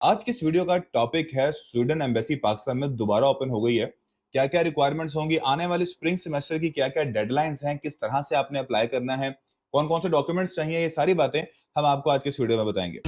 आज की इस वीडियो का टॉपिक है स्वीडन एम्बेसी पाकिस्तान में दोबारा ओपन हो गई है। क्या क्या रिक्वायरमेंट्स होंगी, आने वाले स्प्रिंग सेमेस्टर की क्या क्या डेडलाइंस हैं, किस तरह से आपने अप्लाई करना है, कौन कौन से डॉक्यूमेंट्स चाहिए, ये सारी बातें हम आपको आज के इस वीडियो में बताएंगे।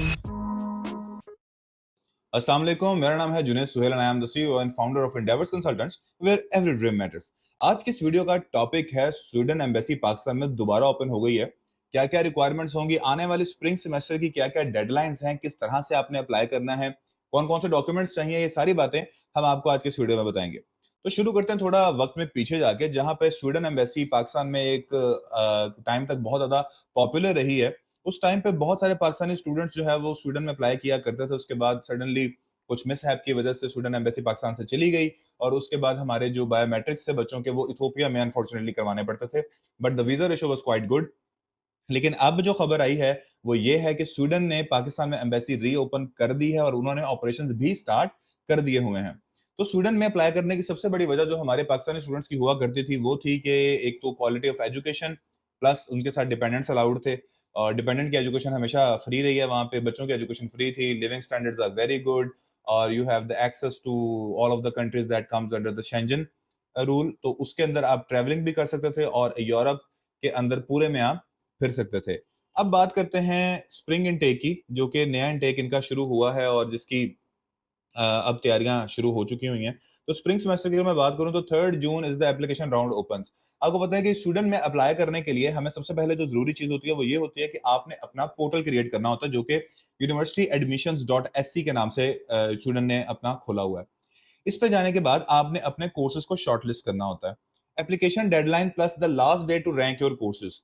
अस्सलाम वालेकुम, मेरा नाम है Junaid Suhel and I am the CEO and founder of Endeavours Consultants where every dream matters. आज की इस वीडियो का टॉपिक है स्वीडन एम्बेसी पाकिस्तान में दोबारा ओपन हो गई है। क्या क्या रिक्वायरमेंट्स होंगी, आने वाले स्प्रिंग सेमेस्टर की क्या क्या डेडलाइंस हैं, किस तरह से आपने अप्लाई करना है, कौन कौन से डॉक्यूमेंट्स चाहिए, ये सारी बातें हम आपको आज के इस वीडियो में बताएंगे। तो शुरू करते हैं थोड़ा वक्त में पीछे जाके, जहां पे स्वीडन एम्बेसी पाकिस्तान में एक टाइम तक बहुत ज्यादा पॉपुलर रही है। उस टाइम पे बहुत सारे पाकिस्तानी स्टूडेंट्स जो है वो स्वीडन में अप्लाई किया करते थे। उसके बाद सडनली कुछ मिसहैप की वजह से स्वीडन एम्बेसी पाकिस्तान से चली गई और उसके बाद हमारे जो बायोमेट्रिक्स थे बच्चों के, वो इथोपिया में अनफॉर्चुनेटली करवाने पड़ते थे। But the visa ratio was quite good. लेकिन अब जो खबर आई है वो ये है कि स्वीडन ने पाकिस्तान में एम्बेसी रीओपन कर दी है और उन्होंने ऑपरेशंस भी स्टार्ट कर दिए हुए हैं। तो स्वीडन में अप्लाई करने की सबसे बड़ी वजह जो हमारे पाकिस्तानी स्टूडेंट्स की हुआ करती थी वो थी कि एक तो क्वालिटी ऑफ एजुकेशन, प्लस उनके साथ डिपेंडेंट्स अलाउड थे। और डिपेंडेंट की एजुकेशन हमेशा फ्री रही है, वहाँ पे बच्चों की एजुकेशन फ्री थी, living standards are very good और you have the access to all of the countries that comes under the Schengen rule. तो उसके अंदर आप ट्रेवलिंग भी कर सकते थे और यूरोप के अंदर पूरे में आप फिर सकते थे। अब बात करते हैं स्प्रिंग इनटेक की, जो कि नया इनटेक इनका शुरू हुआ है और जिसकी अब तैयारियां शुरू हो चुकी हुई हैं। तो स्प्रिंग सेमेस्टर की अगर मैं बात करूं तो 3 June is the application round opens. आपको पता है कि स्टूडेंट में अप्लाई करने के लिए हमें सबसे पहले जो जरूरी चीज होती है वो ये होती है कि आपने अपना पोर्टल क्रिएट करना होता है, जो कि university admissions dot S C के नाम से स्टूडेंट ने अपना खोला हुआ है। इस पे जाने के बाद आपने अपने कोर्सेज को शॉर्टलिस्ट करना होता है। Application deadline plus the last day to rank your courses.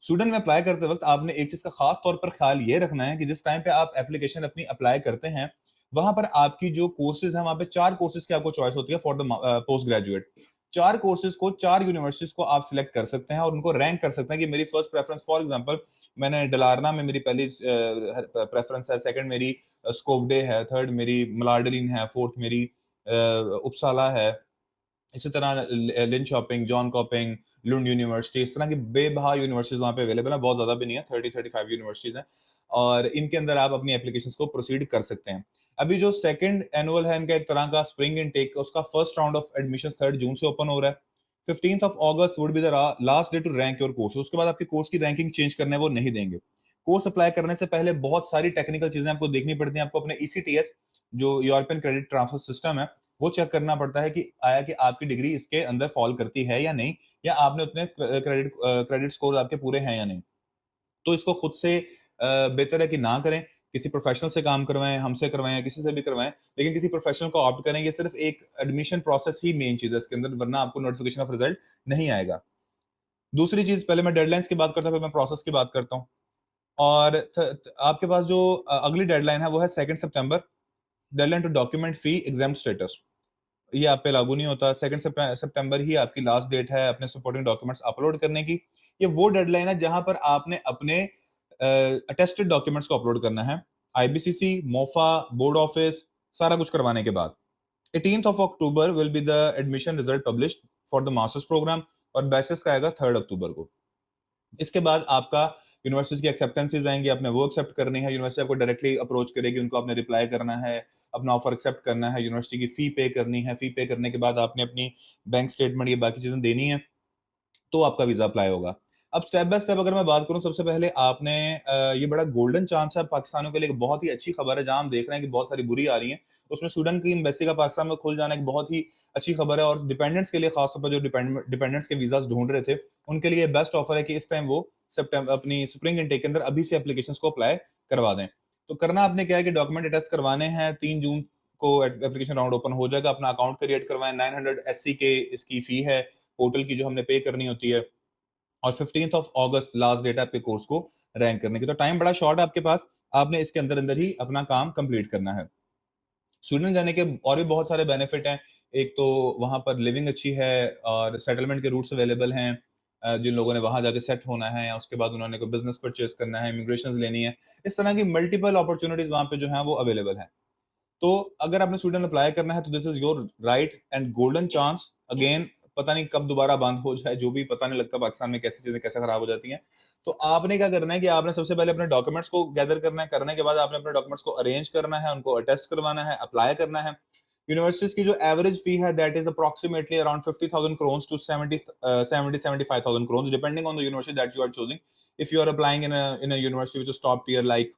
Student में अप्लाई करते वक्त आपने एक चीज का खास तौर पर ख्याल ये रखना है कि जिस टाइम पे आप एप्लीकेशन अपनी अप्लाई करते हैं, वहां पर आपकी जो कोर्सेज है वहां पे 4 कोर्सेज की आपको चॉइस होती है for the post graduate. 4 courses को 4 यूनिवर्सिटीज को आप सिलेक्ट कर सकते हैं और उनको रैंक कर सकते हैं कि मेरी फर्स्ट प्रेफरेंस, फॉर एग्जांपल मैंने डलारना में मेरी पहली प्रेफरेंस है, सेकंड मेरी स्कोवडे है, थर्ड मेरी मलाडलिन है, फोर्थ मेरी उपसाला है। इसी तरह लिंशॉपिंग, जॉन कॉपिंग, लुंड यूनिवर्सिटी, इस तरह की बेबहा यूनिवर्सिटीज वहाँ पे अवेलेबल है। बहुत ज़्यादा भी नहीं है, 30-35 यूनिवर्सिटीज हैं और इनके अंदर आप अपनी एप्लीकेशंस को प्रोसीड कर सकते हैं। अभी जो सेकंड एनुअल है इनका, एक तरह का स्प्रिंग इनटेक, उसका फर्स्ट राउंड ऑफ एडमिशन 3 जून से ओपन हो रहा है। 15th of August would be the last day to rank your course. उसके बाद आपके कोर्स की रैंकिंग चेंज करने वो नहीं देंगे। कोर्स अप्लाई करने से पहले बहुत सारी टेक्निकल चीजें आपको देखनी पड़ती हैं। आपको अपने ईसीटीएस, जो यूरोपियन क्रेडिट ट्रांसफर सिस्टम है, वो चेक करना पड़ता है कि आया कि आपकी डिग्री इसके अंदर फॉल करती है या नहीं, या आपने उतने क्रेडिट स्कोर आपके पूरे हैं या नहीं। तो इसको खुद से बेहतर है कि ना करें, किसी प्रोफेशनल से काम करवाएं, हमसे करवाएं या किसी से भी करवाएं, लेकिन किसी प्रोफेशनल को ऑप्ट करें। ये सिर्फ एक एडमिशन प्रोसेस ही मेन चीज है इसके अंदर, वरना आपको नोटिफिकेशन ऑफ रिजल्ट नहीं आएगा। दूसरी चीज, पहले मैं डेडलाइंस की बात करता हूं, फिर मैं प्रोसेस की बात करता हूँ। और आपके पास जो अगली डेडलाइन है वो है 2 सितंबर, deadline to document fee exam status. ये आप पे लागू नहीं होता। 2 सितंबर ही आपकी लास्ट डेट है अपने सपोर्टिंग डॉक्यूमेंट्स अपलोड करने की। ये वो डेडलाइन है जहां पर आपने अपने अटेस्टेड डॉक्यूमेंट्स को अपलोड करना है, आईबीसीसी, मोफा, बोर्ड ऑफिस, सारा कुछ करवाने के बाद। 18th of October will be the admission result published for the masters program और बैचलर्स का आएगा 3 अक्टूबर को। इसके बाद आपका यूनिवर्सिटी की एक्सेप्टेंसेज आएंगी, आपने वो एक्सेप्ट करनी है। यूनिवर्सिटी आपको डायरेक्टली अप्रोच करेगी, उनको आपने रिप्लाई करना है, अपना ऑफर एक्सेप्ट करना है, यूनिवर्सिटी की फी पे करनी है। फी पे करने के बाद आपने अपनी बैंक स्टेटमेंट, ये बाकी चीजें देनी है, तो आपका वीजा अप्लाई होगा। अब स्टेप बाय स्टेप अगर मैं बात करूं, सबसे पहले आपने ये बड़ा गोल्डन चांस है पाकिस्तानियों के लिए, बहुत ही अच्छी खबर है। जहां हम देख रहे हैं कि बहुत सारी बुरी आ रही है, उसमें स्टूडेंट की एम्बेसी का पाकिस्तान में खुल जाना एक बहुत ही अच्छी खबर है। और डिपेंडेंट्स के लिए, खासतौर पर जो डिपेंडेंट्स के वीजाज ढूंढ रहे थे, उनके लिए बेस्ट ऑफर है कि इस टाइम वो सितंबर अपनी स्प्रिंग इनटेक के अंदर अभी से एप्लीकेशंस को अप्लाई करवा दें। तो करना आपने क्या है कि डॉक्यूमेंट अटेस्ट करवाने हैं। 3 जून को एप्लीकेशन राउंड ओपन हो जाएगा। अपना अकाउंट क्रिएट करवाएं। 900 एससी के इसकी फी है पोर्टल की, जो हमने पे करनी होती है। और 15th of August last date है आपके कोर्स को रैंक करने की। तो टाइम बड़ा शॉर्ट है आपके पास, आपने इसके अंदर अंदर ही अपना काम कंप्लीट करना है। स्वीडन जाने के और भी बहुत सारे बेनिफिट हैं। एक तो वहां पर लिविंग अच्छी है और सेटलमेंट के रूट्स अवेलेबल हैं। जिन लोगों ने वहां जाके सेट होना है या उसके बाद उन्होंने कोई बिजनेस परचेज करना है, इमिग्रेशन लेनी है, इस तरह की मल्टीपल अपॉर्चुनिटीज वहां पे जो है वो अवेलेबल है। तो अगर आपने स्वीडन अप्लाई करना है तो this is your right and golden chance. Again, पता नहीं कब दोबारा बंद हो जाए, जो भी पता नहीं लगता पाकिस्तान में कैसी चीजें कैसे खराब हो जाती हैं। तो आपने क्या करना है कि आपने सबसे पहले अपने डॉक्यूमेंट्स को गैदर करना है, करने के बाद आपने अपने डॉक्यूमेंट्स को अरेंज करना है, उनको अटेस्ट करवाना है, अप्लाई करना है। यूनिवर्सिटीज की जो एवरेज फी है that is approximately around 50,000 crores to 75,000 crores depending on the university that you are choosing. If you are applying in a university which is top tier like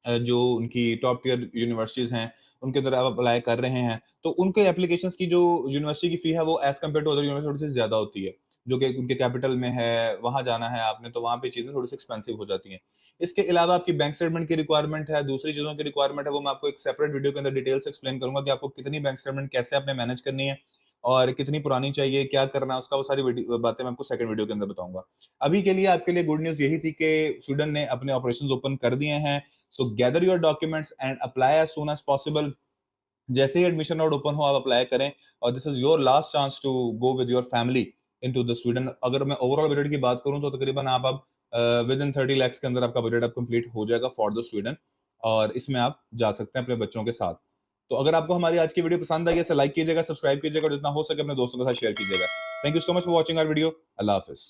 जो उनकी top tier universities हैं, उनके अंदर आप apply कर रहे हैं, तो उनके एप्लीकेशंस की जो यूनिवर्सिटी की फी है वो as compare to other university से ज्यादा होती है, जो कि उनके कैपिटल में है, वहां जाना है आपने, तो वहां पे चीजें थोड़ी सी एक्सपेंसिव हो जाती हैं। इसके अलावा आपकी बैंक स्टेटमेंट की रिक्वायरमेंट है, दूसरी चीजों की रिक्वायरमेंट है, वो मैं आपको एक सेपरेट वीडियो के अंदर डिटेल से एक्सप्लेन करूंगा कि आपको कितनी बैंक स्टेटमेंट कैसे आपने मैनेज करनी है और कितनी पुरानी चाहिए, क्या करना है उसका, वो सारी बातें मैं आपको सेकंड वीडियो के अंदर बताऊंगा। अभी के लिए आपके लिए गुड न्यूज यही थी कि स्वीडन ने अपने ऑपरेशंस ओपन कर दिए हैं। So gather your documents and apply as soon as possible. जैसे ही एडमिशन रोड ओपन हो आप अप्लाई करें, और this is your last chance to go with your family into the Sweden. अगर मैं ओवरऑल बजट की बात करूं तो तकरीबन आप अब विद इन 30 lakhs के अंदर आपका बजट अब कंप्लीट हो जाएगा फॉर द स्वीडन, और इसमें आप जा सकते हैं अपने बच्चों के साथ। तो अगर आपको हमारी आज की वीडियो पसंद आई, इसे लाइक कीजिएगा, सब्सक्राइब कीजिएगा और जितना हो सके अपने दोस्तों के साथ शेयर कीजिएगा। Thank you so much for watching our video. अल्लाह हाफिज।